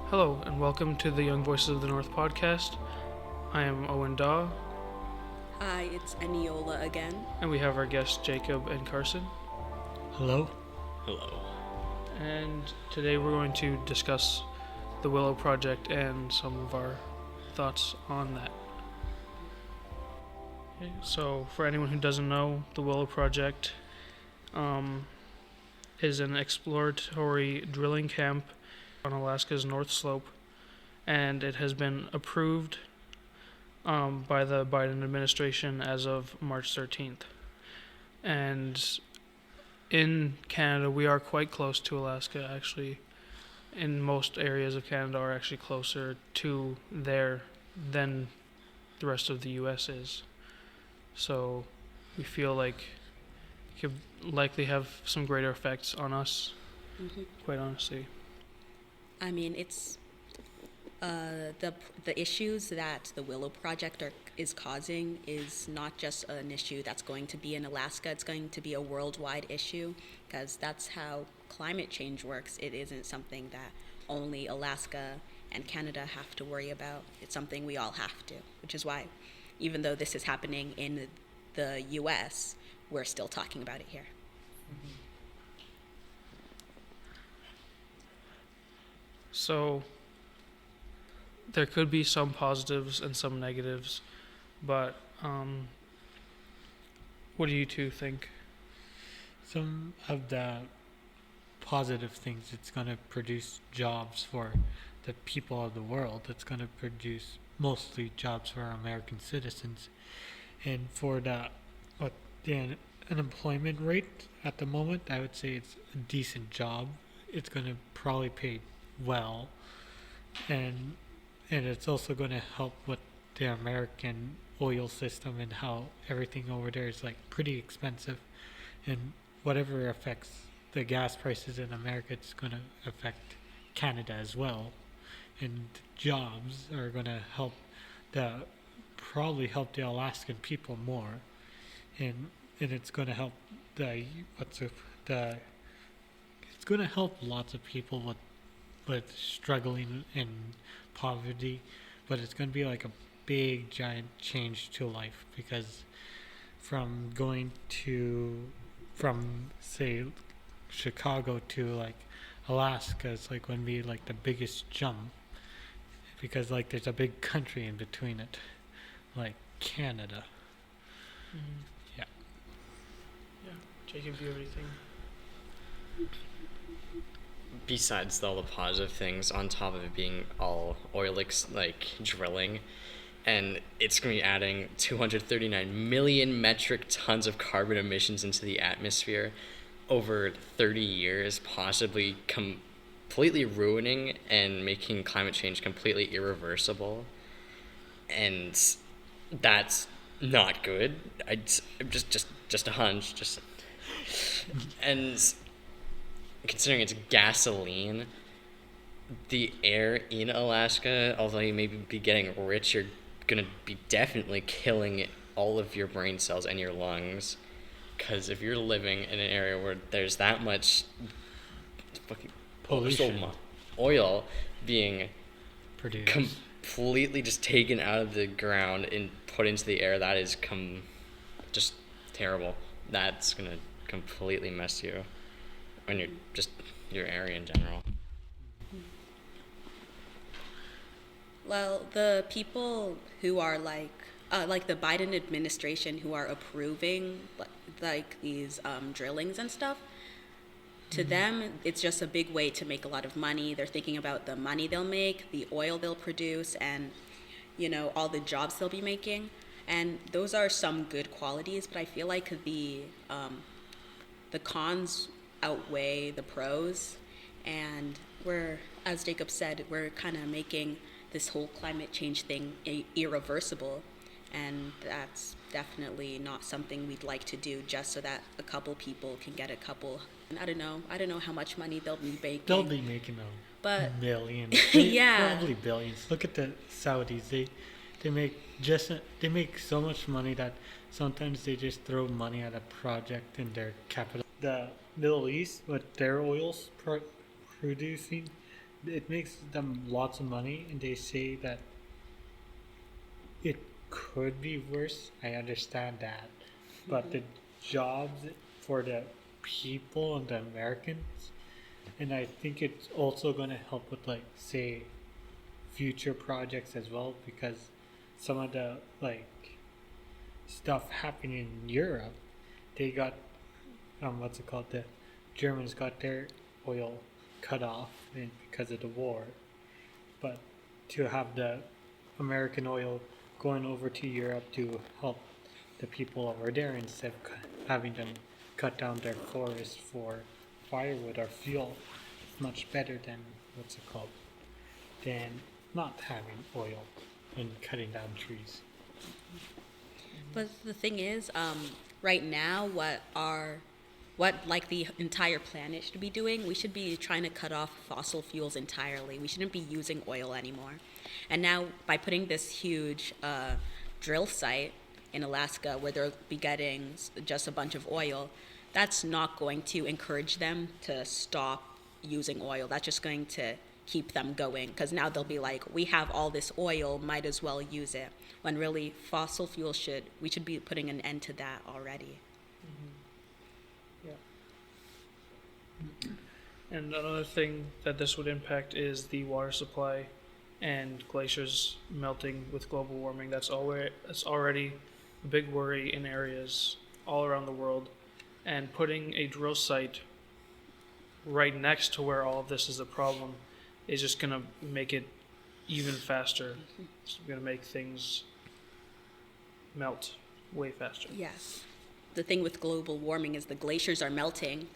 Hello, and welcome to the Young Voices of the North podcast. I am Owen Daw, Hi, it's Eniola again. and we have our guests Jacob and Carson. Hello? Hello. And today we're going to discuss the Willow Project and some of our thoughts on that. Okay, so, for anyone who doesn't know, the Willow Project is an exploratory drilling camp on Alaska's North Slope, and it has been approved by the Biden administration as of March 13th. And in Canada, we are quite close to Alaska, actually. In most areas of Canada are actually closer to there than the rest of the U.S. is. So we feel like it could likely have some greater effects on us, quite honestly. I mean, it's the issues that the Willow Project is causing is not just an issue that's going to be in Alaska. It's going to be a worldwide issue because that's how climate change works. It isn't something that only Alaska and Canada have to worry about. It's something we all have to, which is why, even though this is happening in the U.S., we're still talking about it here. So there could be some positives and some negatives, but what do you two think? Some of the positive things, it's going to produce jobs for the people of the world. It's going to produce mostly jobs for American citizens. And for the unemployment rate at the moment, I would say it's a decent job. It's going to probably pay well. And it's also going to help with the American oil system and how everything over there is like pretty expensive, and whatever affects the gas prices in America, it's going to affect Canada as well. And jobs are going to probably help the Alaskan people more, and it's going to help it's going to help lots of people with struggling in poverty, but it's going to be like a big giant change to life, because from say Chicago to like Alaska is like going to be like the biggest jump, because like there's a big country in between it, like Canada. Yeah. Jacob, do you have anything? Besides all the positive things, on top of it being all oil drilling, and it's going to be adding 239 million metric tons of carbon emissions into the atmosphere over 30 years, possibly completely ruining and making climate change completely irreversible. And that's not good. Just a hunch. And considering it's gasoline, the air in Alaska, although you may be getting rich, you're going to be definitely killing all of your brain cells and your lungs. Because if you're living in an area where there's that much fucking Pollution. oil being Produced. completely just taken out of the ground and put into the air, that is just terrible. That's going to completely mess you when you're just your area in general. Well, the people who are like the Biden administration who are approving like these drillings and stuff, to them, it's just a big way to make a lot of money. They're thinking about the money they'll make, the oil they'll produce, and, all the jobs they'll be making. And those are some good qualities, but I feel like the cons outweigh the pros. And as Jacob said, we're kind of making this whole climate change thing irreversible. And that's definitely not something we'd like to do just so that a couple people can get I don't know how much money they'll be making. They'll be making millions. Yeah. Probably billions. Look at the Saudis. They make so much money that sometimes they just throw money at a project in their capital. The Middle East, with their oils producing, it makes them lots of money, and they say that it could be worse. I understand that, but the jobs for the people and the Americans, and I think it's also going to help with, like, say, future projects as well, because some of the, like, stuff happening in Europe, they got what's it called, the Germans got their oil cut off and because of the war, but to have the American oil going over to Europe to help the people over there instead of having them cut down their forests for firewood or fuel, it's much better than what's it called, than not having oil and cutting down trees. But the thing is, right now, what like the entire planet should be doing, we should be trying to cut off fossil fuels entirely. We shouldn't be using oil anymore. And now, by putting this huge drill site in Alaska where they'll be getting just a bunch of oil, that's not going to encourage them to stop using oil. That's just going to keep them going, because now they'll be like, we have all this oil, might as well use it. When really, fossil fuels we should be putting an end to that already. Yeah. And another thing that this would impact is the water supply and glaciers melting with global warming. That's already a big worry in areas all around the world. And putting a drill site right next to where all of this is a problem is just going to make it even faster. It's going to make things melt way faster. Yes. The thing with global warming is the glaciers are melting.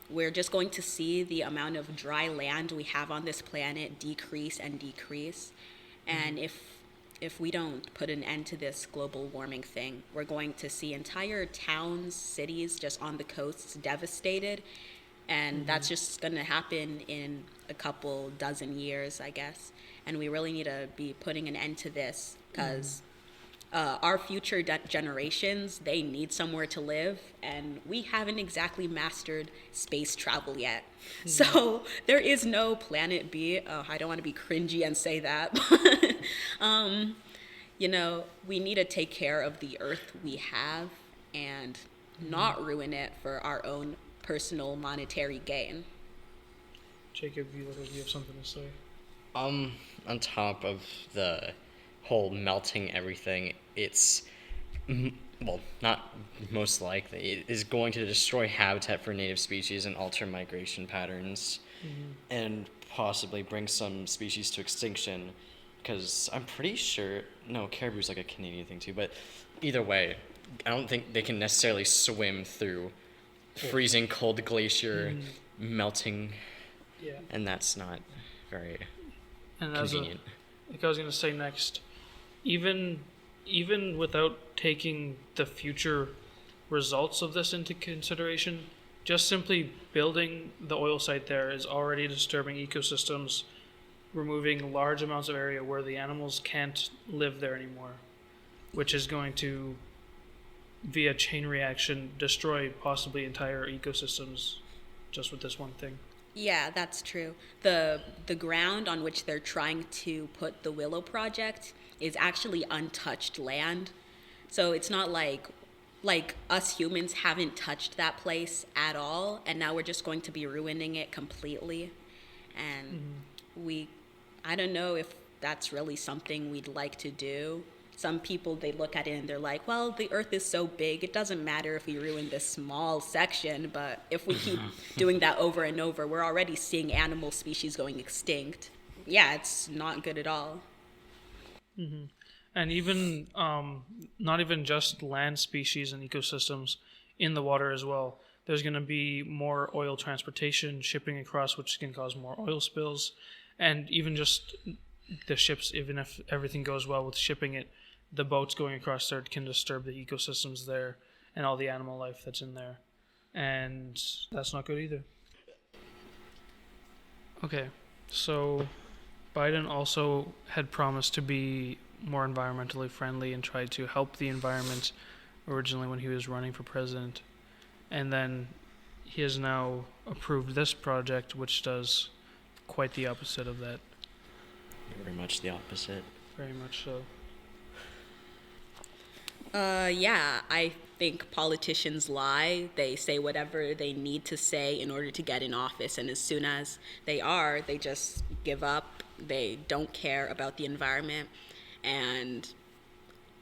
We're just going to see the amount of dry land we have on this planet decrease and decrease. And if we don't put an end to this global warming thing, we're going to see entire towns, cities just on the coasts devastated. And that's just going to happen in a couple dozen years, I guess. And we really need to be putting an end to this, because our future generations, they need somewhere to live, and we haven't exactly mastered space travel yet. So there is no planet B. Oh, I don't want to be cringy and say that. You know, we need to take care of the Earth we have and not ruin it for our own personal monetary gain. Jacob, you look like you have something to say. On top of the whole melting everything, it's, well, not most likely, it is going to destroy habitat for native species and alter migration patterns, and possibly bring some species to extinction, because I'm pretty sure, no, caribou's like a Canadian thing too, but either way, I don't think they can necessarily swim through freezing cold glacier melting, and that's not very convenient. Like I was going to say next, even without taking the future results of this into consideration, just simply building the oil site there is already disturbing ecosystems, removing large amounts of area where the animals can't live there anymore, which is going to, via chain reaction, destroy possibly entire ecosystems just with this one thing. Yeah, that's true. The ground on which they're trying to put the Willow Project is actually untouched land. So it's not like us humans haven't touched that place at all, and now we're just going to be ruining it completely. And I don't know if that's really something we'd like to do. Some people, they look at it and they're like, well, the Earth is so big, it doesn't matter if we ruin this small section, but if we keep doing that over and over, we're already seeing animal species going extinct. Yeah, it's not good at all. And even, not even just land species and ecosystems, in the water as well. There's going to be more oil transportation, shipping across, which can cause more oil spills. And even just the ships, even if everything goes well with shipping it, the boats going across there can disturb the ecosystems there and all the animal life that's in there. And that's not good either. Okay, so Biden also had promised to be more environmentally friendly and tried to help the environment originally when he was running for president. And then he has now approved this project, which does quite the opposite of that. Very much the opposite. Very much so. Yeah, I think politicians lie. They say whatever they need to say in order to get in office, and as soon as they just give up. They don't care about the environment, and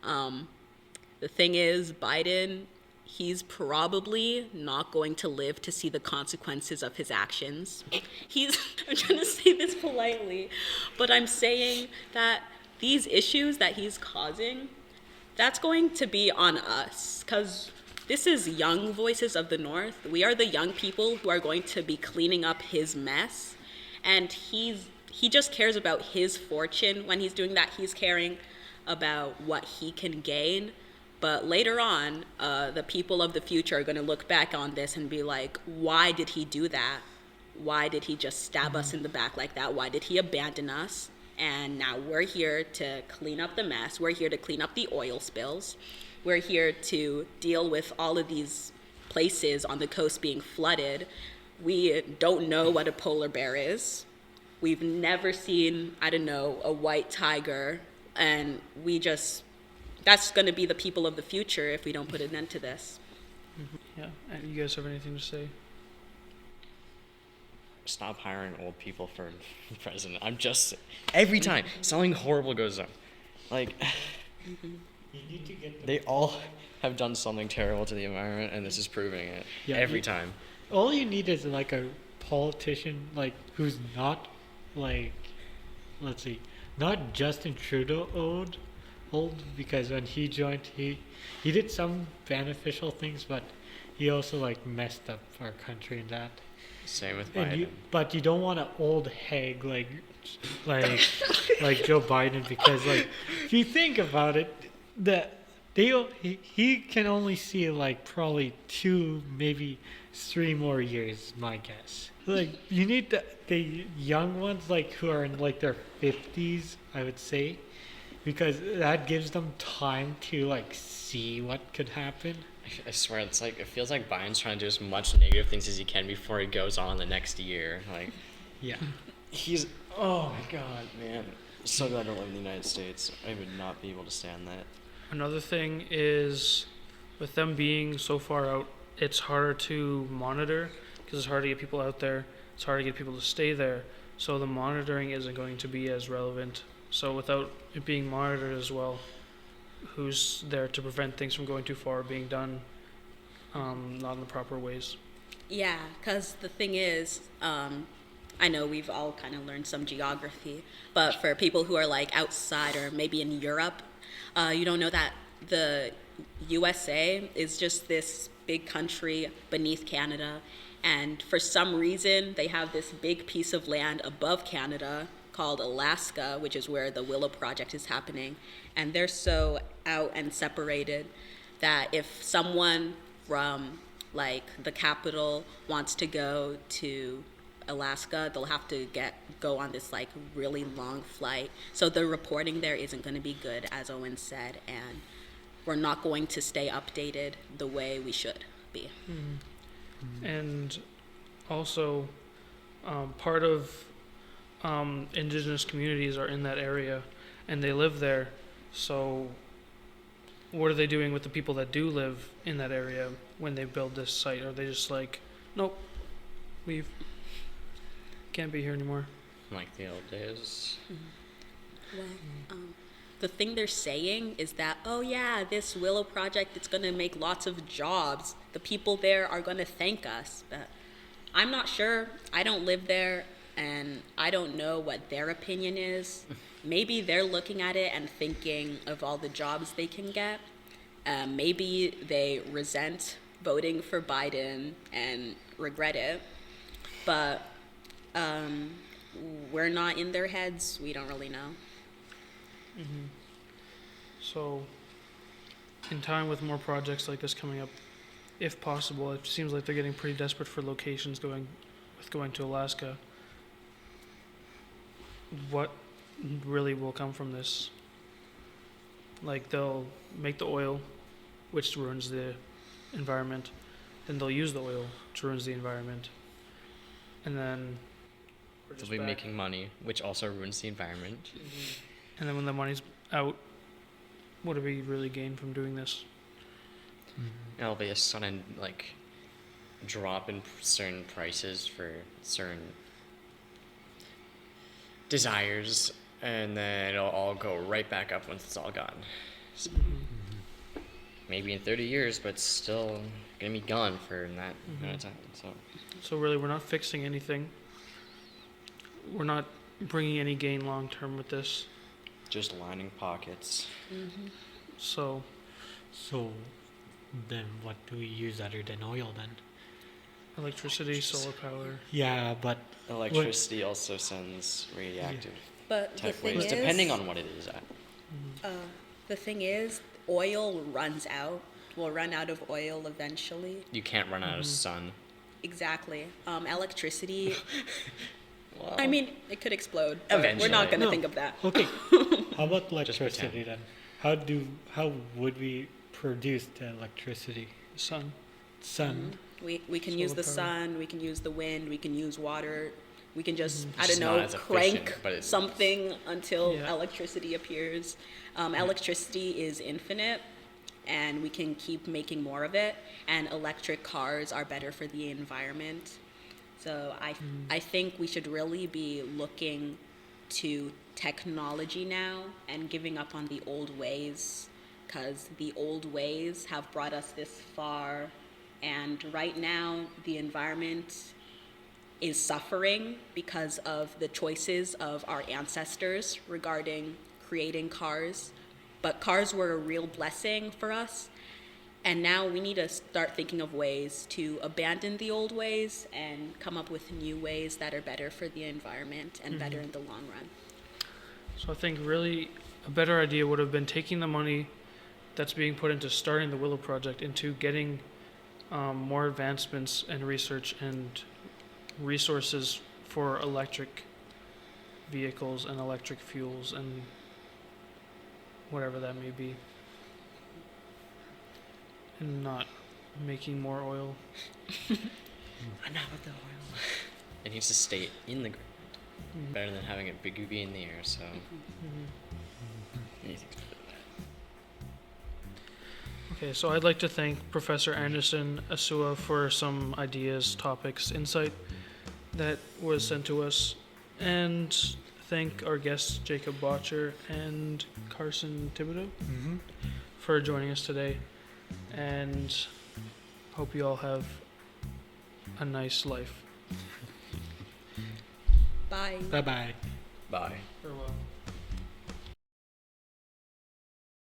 the thing is, Biden, he's probably not going to live to see the consequences of his actions. I'm trying to say this politely, but I'm saying that these issues that he's causing, that's going to be on us, because this is young voices of the North. We are the young people who are going to be cleaning up his mess, and he just cares about his fortune when he's doing that. He's caring about what he can gain. But later on, the people of the future are going to look back on this and be like, why did he do that? Why did he just stab us in the back like that? Why did he abandon us? And now we're here to clean up the mess. We're here to clean up the oil spills. We're here to deal with all of these places on the coast being flooded. We don't know what a polar bear is. We've never seen, a white tiger. And that's going to be the people of the future if we don't put an end to this. Yeah. And you guys have anything to say? Stop hiring old people for president. Every time something horrible goes on, like, You need to get they all have done something terrible to the environment, and this is proving it. Yeah, every time. all you need is like a politician who's not let's see, not Justin Trudeau old, because when he joined, he did some beneficial things, but he also messed up our country in that. Same with And Biden. but you don't want an old hag like Joe Biden, because if you think about it, he can only see probably 2, maybe 3 more years, my guess. You need the young ones who are in their 50s, I would say, because that gives them time to see what could happen. I swear, it feels like Biden's trying to do as much negative things as he can before he goes on the next year. Yeah. Oh my god, man. So glad I don't live in the United States. I would not be able to stand that. Another thing is, with them being so far out, it's harder to monitor because it's hard to get people out there. It's hard to get people to stay there. So the monitoring isn't going to be as relevant. So without it being monitored as well, who's there to prevent things from going too far or being done not in the proper ways? Yeah, because the thing is, I know we've all kind of learned some geography, but for people who are outside or maybe in Europe, you don't know that the USA is just this big country beneath Canada, and for some reason they have this big piece of land above Canada called Alaska, which is where the Willow Project is happening, and they're so out and separated that if someone from the capital wants to go to Alaska, they'll have to go on this really long flight. So the reporting there isn't going to be good, as Owen said, and we're not going to stay updated the way we should be. Mm-hmm. And also, part of indigenous communities are in that area, and they live there. So, what are they doing with the people that do live in that area when they build this site? Are they just nope, leave? Can't be here anymore. Like the old days. Mm-hmm. Well, the thing they're saying is that, oh yeah, this Willow Project, it's going to make lots of jobs. The people there are going to thank us. But I'm not sure. I don't live there, and I don't know what their opinion is. Maybe they're looking at it and thinking of all the jobs they can get. Maybe they resent voting for Biden and regret it. But we're not in their heads. We don't really know. Mm-hmm. So, in time with more projects like this coming up, if possible, it seems like they're getting pretty desperate for locations going to Alaska. What really will come from this? They'll make the oil, which ruins the environment. Then they'll use the oil, which ruins the environment. And then just They'll be back. making money, which also ruins the environment. And then when the money's out, what do we really gain from doing this? There'll be a sudden drop in certain prices for certain desires, and then it'll all go right back up once it's all gone. So maybe in 30 years, but still gonna be gone for that amount of time. So really, we're not fixing anything. We're not bringing any gain long term with this. Just lining pockets. So So then what do we use other than oil then? electricity, solar power. Yeah, but Electricity also sends radioactive But the type thing waste, is, depending on what it is at. the thing is, oil runs out. We'll run out of oil eventually. You can't run out of sun. Exactly. Electricity. Well, I mean, it could explode. But we're not Eventually. going to No. think of that. okay. How about pretend. electricity then? How would we produce the electricity? Sun. Sun. We can Solar use the power. sun, we can use the wind, we can use water. We can just, I It's don't not know, as crank efficient, but it's- something until Yeah. electricity appears. Electricity is infinite, and we can keep making more of it. And electric cars are better for the environment. So I think we should really be looking to technology now and giving up on the old ways, because the old ways have brought us this far. And right now, the environment is suffering because of the choices of our ancestors regarding creating cars. But cars were a real blessing for us. And now we need to start thinking of ways to abandon the old ways and come up with new ways that are better for the environment and better in the long run. So I think really a better idea would have been taking the money that's being put into starting the Willow Project into getting more advancements and research and resources for electric vehicles and electric fuels and whatever that may be. And not making more oil. Enough with the oil. It needs to stay in the ground. Better than having it be in the air, so. Anything's better than that. Okay, so I'd like to thank Professor Anderson Asua for some ideas, topics, insight that was sent to us, and thank our guests Jacob Botcher and Carson Thibodeau for joining us today, and hope you all have a nice life. Bye. Bye bye. Bye. Farewell.